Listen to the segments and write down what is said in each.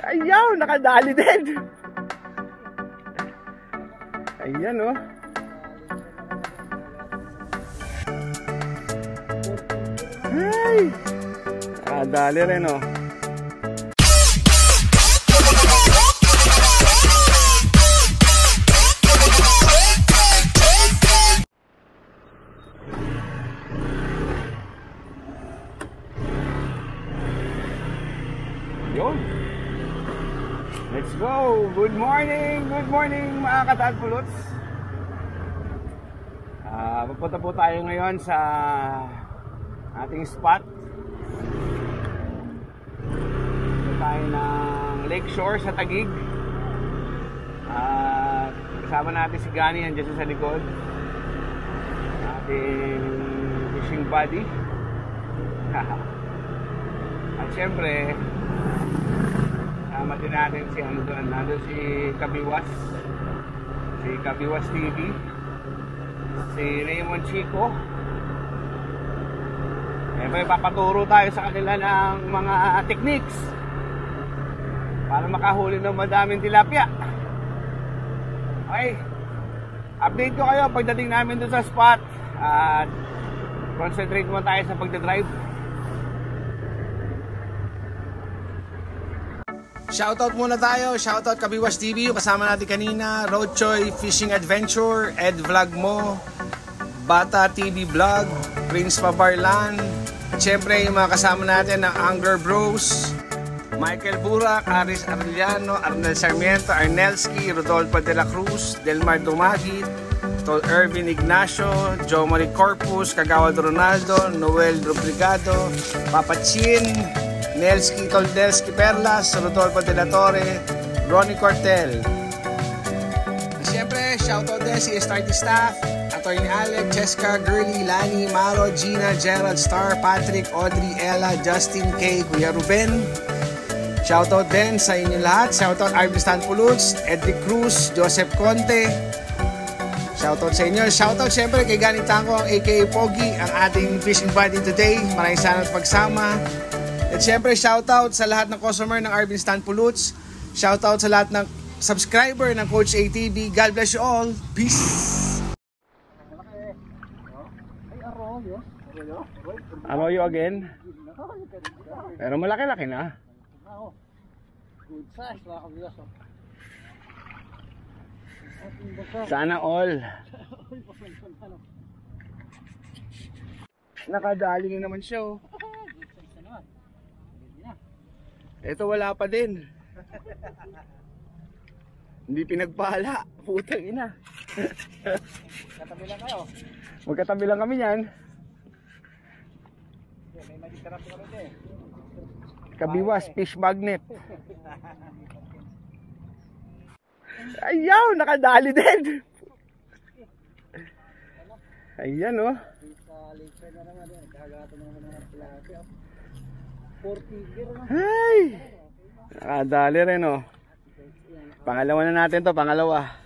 Ayaw, nakadali din. Ayan oh. Ay, nakadali rin oh. Yun. Let's go! Good morning mga katagpulots. Pupunta po tayo ngayon sa ating spot. Pupunta tayo ng Lakeshore sa Taguig. Kasama natin si Gani, andyan sa likod. Ating fishing buddy. At syempre, kasama din natin si nandun si Kabiwas, si Kabiwas TV, si Raymond Chico. May papaturo tayo sa kanila ng mga techniques para makahuli ng madaming tilapia. Okay, update ko kayo pagdating namin doon sa spot. At concentrate mo tayo sa pagdadrive. Shoutout muna tayo. Shoutout Kabiwas TV, yung kasama natin kanina. Roadchoy Fishing Adventure, Ed Vlog Mo, Bata TV Vlog, Prince Pabarlan. Siyempre yung mga kasama natin ng Angler Bros, Michael Burak, Aris Arellano, Arnel Sarmiento, Arnelski, Rodolfo de la Cruz, Delmar Dumagit, Tol Ervin Ignacio, Joe Marie Corpus, Kagawad Ronaldo, Noel Rubrigado, Papa Chin, Nelski Toldelski Perlas, Rodolfo de la Torre, Ronnie Cortel. Siyempre, shoutout din si SRT staff, Atty. Alec, Cheska, Girly, Lani, Maro, Gina, Gerald, Star, Patrick, Audrey, Ella, Justin, K, Kuya Ruben. Shoutout din sa inyo lahat. Shoutout Arvin Stanpuluts, Edric Cruz, Joseph Conte. Shoutout sa inyo. Shoutout siyempre kay Gani Tangko, aka Pogi, ang ating fishing buddy today. Maraming salamat pagsama. At siyempre shoutout sa lahat ng customer ng Arvin Stanpuluts. Shoutout sa lahat ng subscriber ng Coach ATV. God bless you all. Peace! Arroyo again. Pero malaki-laki na. Good size, mga kabiwas. Sana all. Nakadali na naman siya oh. Ito wala pa din. Hindi pinagpala. Putang ina. Katabi lang kayo. Magkatabi lang kami yan. May magitarap ko rin eh. Kabiwas, fish magnet. Ayaw, nakadali din. Ayan oh. Hey! Nakadali rin oh. Pangalawa na natin to, pangalawa.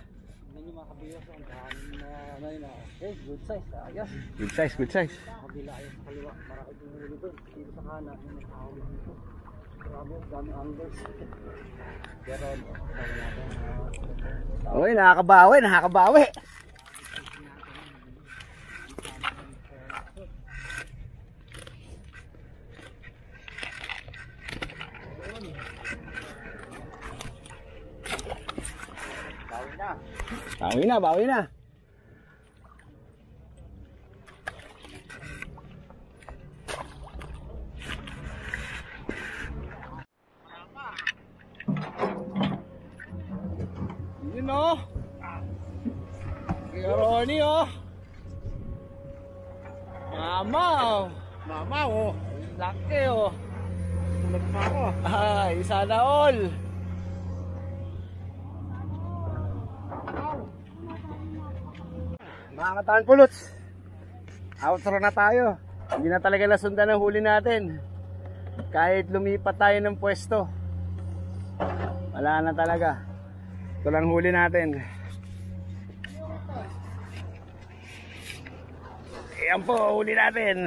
Good size, ayos. Good size, good size. Kabila ayos sa kaliwa, para idumulo doon. Dito sa kanan, may tao dito. Grabe, dami anglers. Pero, uy, nakakabawi, nakakabawi. Bawi na, bawi na. Yun o. Kaya Ronnie o. Mama o. Mama o. Laki o. Tulad pa ako. Ay, sana all. Mga katanpuluts, outro na tayo. Hindi na talaga nasundan ang huli natin. Kahit lumipat tayo ng pwesto, wala na talaga. Ito lang huli natin. Ayan po, huli natin.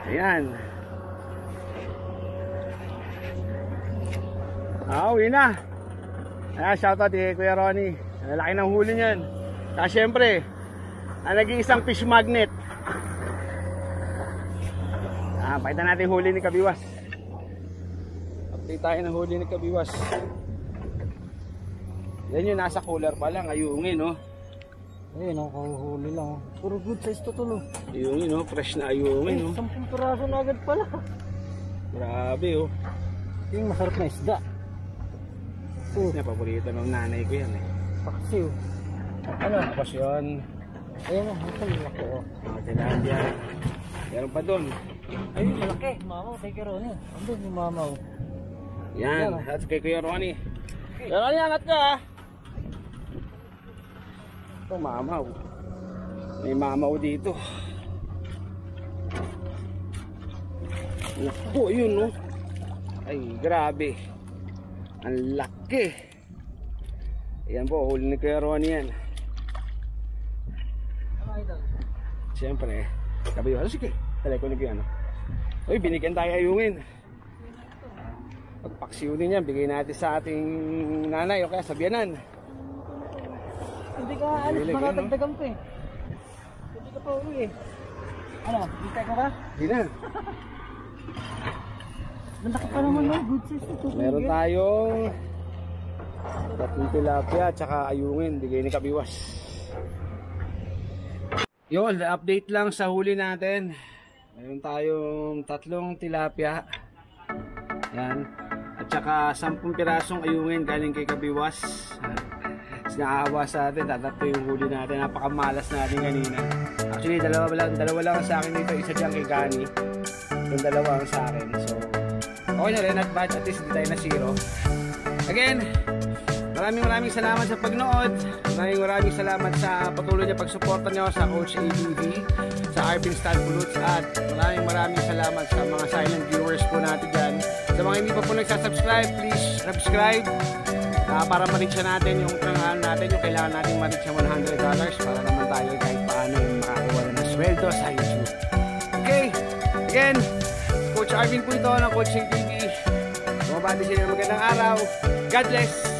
Ayan. Uwi na. Ayan, shoutout kay Kuya Ronnie. Laki ng huli niyan. Kaya syempre, nag-iisang fish magnet. Pakita natin huli ni Kabiwas. Update tayo ng huli ni Kabiwas. Yan yung nasa cooler pa lang, ayungin, no? Ayun, nakahuhuli lang. Puro good size to tulo. Ayungin, no? Fresh na ayungin, no? 10 piraso na agad pala. Grabe, oh. Yung masarap na isda. Paborito ng nanay ko yan, eh. Paksiw. Ano? Tapos yun. Ayun o, ito yung laki o. Tilapia. Meron pa dun. Ayun, malaki. Mamaw, kay Ronnie. Andun yung mamaw. Yan, at kay Kuya Ronnie. Kuya Ronnie, angat ka, ha? Ito, mamaw. May mamaw dito. Naku, yun, no? Ay, grabe. Ang laki. Ayan po, huli ni Kuya Ronnie yan. Siyempre, sabi ko, sige, talay ko ni Kuya, ano? Uy, binigyan tayo ayungin. Pagpaksiw din yan, bigay natin sa ating nanay o kaya sa biyanan. Hindi ka alis, manatagdagan ko eh. Hindi ka pa uwi eh. Ano, hintay ko ka? Hindi na. Malaki pa naman no, good size ito. Meron tayong tatlong tilapia at saka ayungin, bigay ni Kabiwas. Yun, update lang sa huli natin. Meron tayong tatlong tilapia. Yan. At saka 10 pirasong ayungin galing kay Kabiwas. Sinaawa sa atin, tatatlo yung huli natin. Napakamalas natin kanina. Actually, dalawa lang sa akin dito. Isa dyan kay Gani. Yung dalawa ang sa akin. So, okay na rin. At least hindi tayo na zero. Again, maraming salamat sa pagnood. Maraming salamat sa patuloy na pagsuporta nyo sa Coach ABV, sa Arvin Stan Buluts, at maraming salamat sa mga silent viewers po natin dyan. Sa mga hindi pa po nagsasubscribe, please subscribe para ma-reach natin yung natin, yung kailangan natin ma-reach yung $100 para naman tayo kahit paano yung makakuha na ng sweldo sa YouTube. Okay, again, Coach Arvin po ito ng Coach ABV. Bumabati sila, magandang araw. God bless!